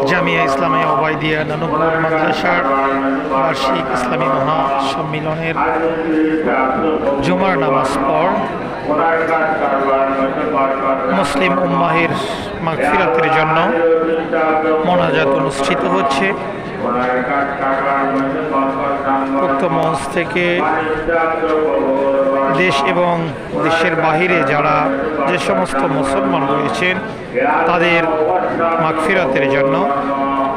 জামিয়া ইসলামিয়া ওবায়দিয়া নানুপুর মাদ্রাসার বার্ষিক ইসলামী মহাসম্মিলনের জুমার নামাজ পর মুসলিম উম্মাহের মাগফিরাতের জন্য মোনাজাত অনুষ্ঠিত হচ্ছে। উক্ত মঞ্চ থেকে দেশ এবং দেশের বাহিরে যারা যে সমস্ত মুসলমান রয়েছেন তাদের মাগফিরাতের জন্য,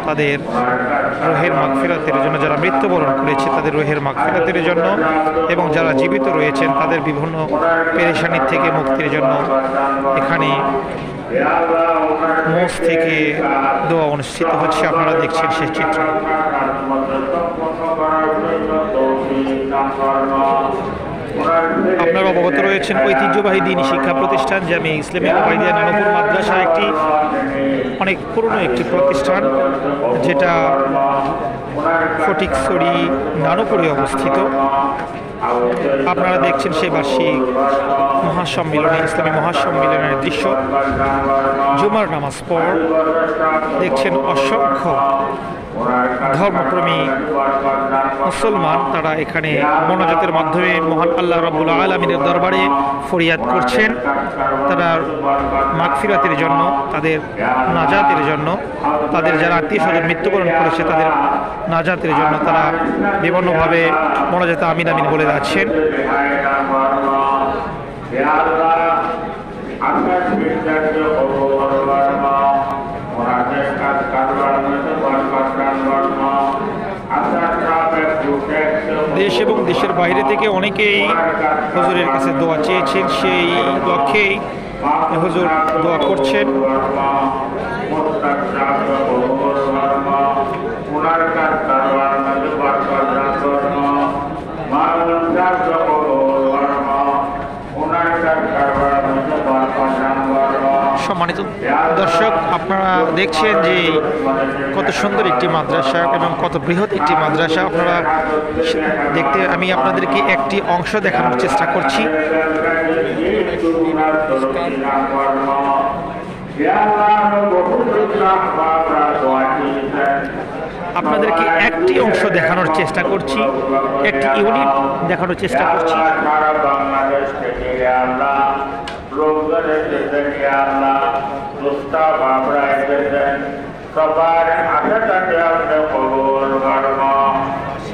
তাদের রুহের মাগফিরাতের জন্য, যারা মৃত্যুবরণ করেছে তাদের রুহের মাগফিরাতের জন্য এবং যারা জীবিত রয়েছেন তাদের বিভিন্ন পেরেশানির থেকে মুক্তির জন্য এখানে মঞ্চ থেকে দোয়া অনুষ্ঠিত হচ্ছে। আপনারা দেখছেন সেই চিত্র। আপনারা অবগত রয়েছেন ঐতিহ্যবাহী দ্বীনি শিক্ষা প্রতিষ্ঠান জামিয়া ইসলামিয়া ওবায়দিয়া নানুপুর মাদ্রাসা একটি অনেক পুরনো একটি প্রতিষ্ঠান, যেটা ফটিকছড়ি নানুপুরে অবস্থিত। আপনারা দেখছেন সেই বার্ষিক মহাসম্মিলনে, ইসলামী মহাসম্মিলনের দৃশ্য। জুমার নামাজ পর দেখছেন অসংখ্য ধর্মপ্রেমী মুসলমান তারা এখানে মোনাজাতের মাধ্যমে মহান আল্লাহ রাব্বুল আলামিনের দরবারে ফরিয়াদ করছেন তারা মাগফিরাতের জন্য, তাদের নাজাতের জন্য, তাদের যারা আত্মীয় স্বজন মৃত্যুবরণ করেছে তাদের নাজাতের জন্য তারা বিভিন্নভাবে মোনাজাতে আমিন আমিন বলে যাচ্ছেন। দেশ এবং দেশের বাইরে থেকে অনেকেই হুজুরের কাছে দোয়া চেয়েছেন, সেই লক্ষ্যেই হুজুর দোয়া করছেন। সম্মানিত দর্শক, আপনারা দেখছেন যে কত সুন্দর একটি মাদ্রাসা এবং কত বৃহৎ একটি মাদ্রাসা। আপনারা দেখতে, আমি আপনাদেরকে একটি অংশ দেখানোর চেষ্টা করছি। আপনাদেরকে একটি অংশ দেখানোর চেষ্টা করছি, একটি ইউনিট দেখানোর চেষ্টা করছি। সবার আশাটাকে আপনি কবুল করব,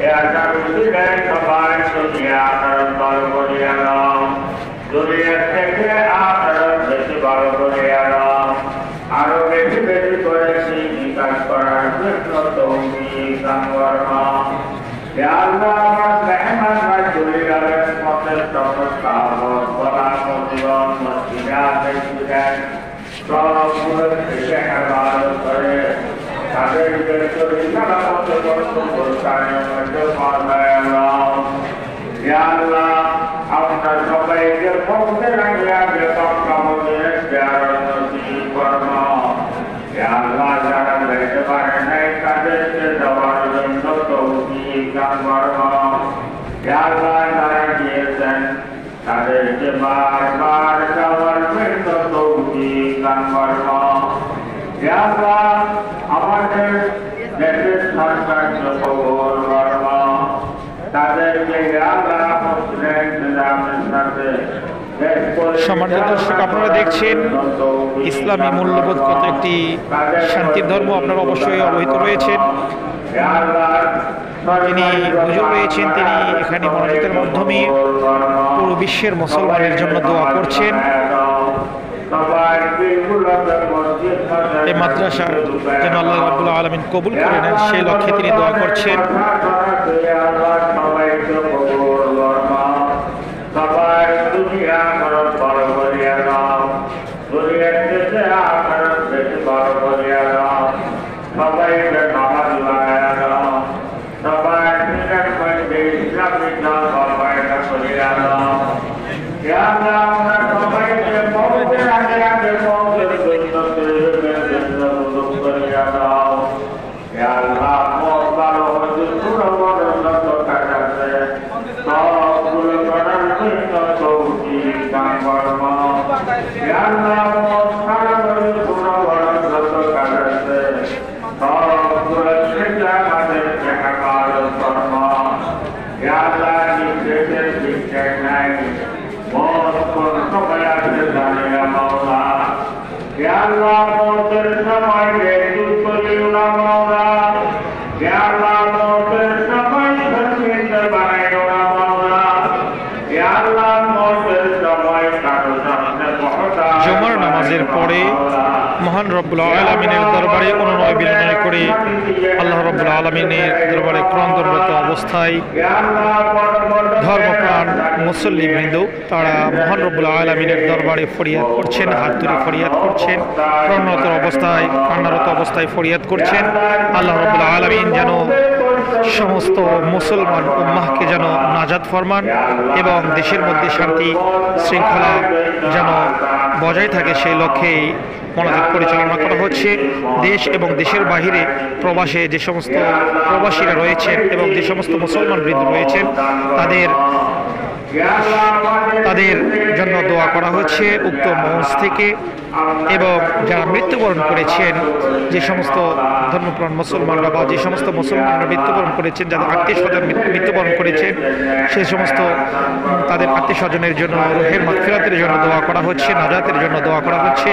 এ আশা রুচিলেন সবাই শুনিয়া আপনার ভালো করিয়া নাও, দুনিয়ার থেকে আপনার বেশি ভালো করিয়া নাও, আরো বেশি বেশি করেছি বিকাশ করার জন্য তৌফিক দান করো। হে আল্লাহ, আমার মেহমানরা চলে গেলেন পথের সমস্যা বলা জীবন মসজিদে ছিলেন, সবগুলো থেকে হেফাজত করে তাদেরকে চরিত্রা মতো প্রস্থানের মধ্যে পাঠায় নাও। হে আল্লাহ, আপনার সবাইকে পক্ষে রাখিয়া বেতন কামদের জ্ঞান নসিব করো। হে আল্লাহ, যারা যেতে পারে নাই তাদেরকে দেওয়ার জন্য তৌফিক দান করো। হে আল্লাহ, যারা গিয়েছেন তাদেরকে বারবার যাওয়ার জন্য তৌফিক দান করো। হে আল্লাহ, আমাদের দেশের সরকারকে কবুল করো, তাদেরকে হে আল্লাহ মুসলিম নিজামের সাথে। সম্মানিত দর্শক, আপনারা দেখছেন ইসলামী মূল্যবোধ কত একটি শান্তির ধর্ম। আপনারা অবশ্যই অবহিত রয়েছেন। তিনি হুজুর রয়েছেন, তিনি এখানে মোনাজাতের মাধ্যমে পুরো বিশ্বের মুসলমানের জন্য দোয়া করছেন। এই মাদ্রাসা যেন আল্লাহ রাব্বুল আলামিন কবুল করে নেন, সেই লক্ষ্যে তিনি দোয়া করছেন। সবাই দুনিয়া জুমার নামাজের পরে মহান রব্বুল আলামিনের দরবারে অনুনয় বিনয় করে আল্লাহ রব্বুল আলামিনের দরবারে ক্রন্দনরত অবস্থায় ধর্মপ্রাণ মুসল্লিবৃন্দ তারা মহান রব্বুল আলামিনের দরবারে ফরিয়াদ করছেন, হাত তুলে ফরিয়াদ করছেন, প্রণত অবস্থায় কান্নারত অবস্থায় ফরিয়াদ করছেন। আল্লাহ রব্বুল আলামিন যেন সমস্ত মুসলমান উম্মাহকে যেন নাজাত ফরমান এবং দেশের মধ্যে শান্তি শৃঙ্খলা যেন বজায় থাকে, সেই লক্ষ্যেই মনোযোগ পরিচালনা করা হচ্ছে। দেশ এবং দেশের বাহিরে প্রবাসে যে সমস্ত প্রবাসীরা রয়েছেন এবং যে সমস্ত মুসলমান বৃন্দ রয়েছেন তাদের জন্য দোয়া করা হচ্ছে উক্ত মঞ্চ থেকে। এবং যারা মৃত্যুবরণ করেছেন, যে সমস্ত ধর্মপ্রাণ মুসলমানরা বা যে সমস্ত মুসলমানরা মৃত্যুবরণ করেছেন, যাদের আত্মীয় স্বজন মৃত্যুবরণ করেছেন, সেই সমস্ত তাদের আত্মীয় স্বজনের জন্য রুহের মাগফিরাতের জন্য দোয়া করা হচ্ছে, নাজাতের জন্য দোয়া করা হচ্ছে।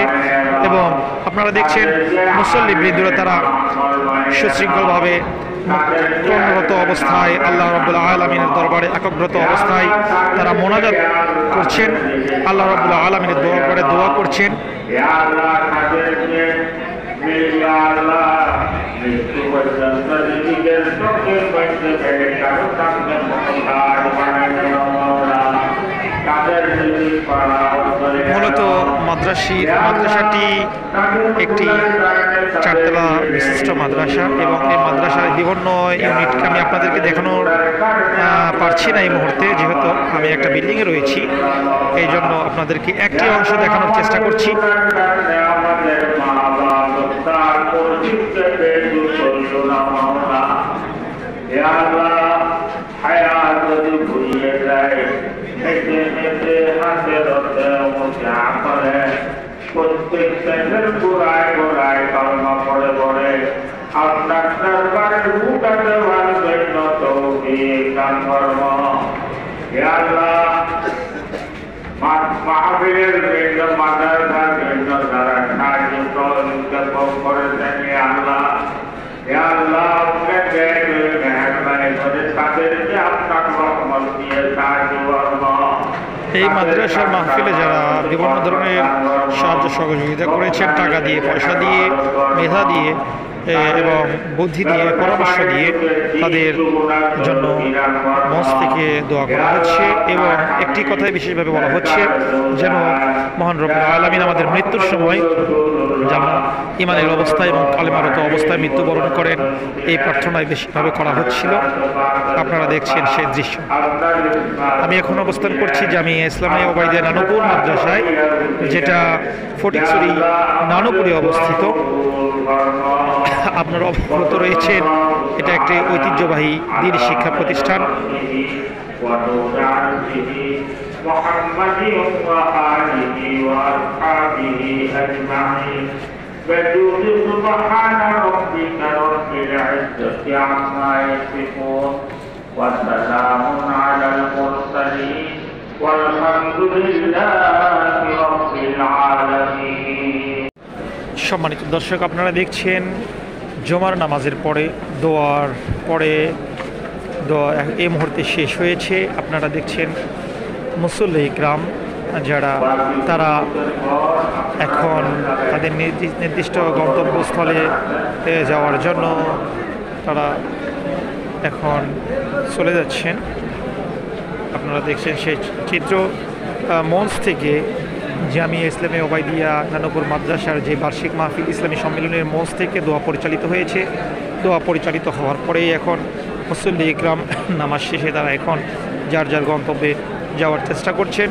এবং আপনারা দেখছেন মুসল্লি বৃন্দরা তারা সুশৃঙ্খলভাবে কর্মরত অবস্থায় আল্লাহ রাব্বুল আলামিনের দরবারে একাগ্রত অবস্থায় তারা মোনাজাত করছেন, আল্লাহ রাব্বুল আলামিনের দরবারে দোয়া করছেন। মূলত মাদ্রাসাটি একটি চারতলা বিশিষ্ট মাদ্রাসা এবং এই মাদ্রাসার বিভিন্ন ইউনিটকে আমি আপনাদেরকে দেখানো পারছি না এই মুহূর্তে, যেহেতু আমি একটা বিল্ডিংয়ে রয়েছি, এই জন্য আপনাদেরকে একটি অংশ দেখানোর চেষ্টা করছি। প্রত্যেক শেষের গোড়ায় গোড়ায় কলমা পড়ে পড়ে আপনার দরবারে উঠাতে পারবেন না তৌফিক দান ফরম। হে আল্লাহ, মাহফিলের জন্য মাদ্রাসার জন্য যারা সাহায্য সহযোগিতা করেছেন, হে আল্লাহ, হে আল্লাহ, আপনাকে মেহরবানি করে তাদেরকে আপনার রহমত দিয়ে সাহায্য করব। এই মাদ্রাসার মাহফিলে যারা বিভিন্ন ধরনের সাহায্য সহযোগিতা করেছেন, টাকা দিয়ে, পয়সা দিয়ে, মেধা দিয়ে এবং বুদ্ধি দিয়ে, পরামর্শ দিয়ে, তাদের জন্য মঞ্চ থেকে দোয়া করা হচ্ছে। এবং একটি কথাই বিশেষভাবে বলা হচ্ছে যেন মহান রব্বুল আলামিন আমাদের মৃত্যুর সময় যেন ইমানের অবস্থায় এবং কালেমারত অবস্থায় মৃত্যুবরণ করেন, এই প্রার্থনায় বেশিভাবে করা হচ্ছিল। আপনারা দেখছেন সেই দৃশ্য। আমি এখন অবস্থান করছি জামিয়া ইসলামিয়া ওবাইদিয়া নানুপুর মাদ্রাসায়, যেটা ফটিকছড়ি নানুপুরে অবস্থিত। আপনারা অবগত রয়েছেন এটা একটি ঐতিহ্যবাহী দ্বীন শিক্ষা প্রতিষ্ঠান। সম্মানিত দর্শক, আপনারা দেখছেন জুমার নামাজের পরে দোয়া এই মুহূর্তে শেষ হয়েছে। আপনারা দেখছেন মুসল্লি ইকরাম তারা এখন তাদের নির্দিষ্ট গন্তব্যস্থলে যাওয়ার জন্য তারা এখন চলে যাচ্ছেন। আপনারা দেখছেন সেই চিত্র। মঞ্চ থেকে জামিয়া ইসলামিয়া ওবাইদিয়া নানুপুর মাদ্রাসার যে বার্ষিক মাহফিল ইসলামী সম্মেলনের মঞ্চ থেকে দোয়া পরিচালিত হয়েছে। দোয়া পরিচালিত হওয়ার পরেই এখন মুসল্লি ইকরাম নামাজ শেষে তারা এখন যার যার গন্তব্যে যাওয়ার চেষ্টা করছেন।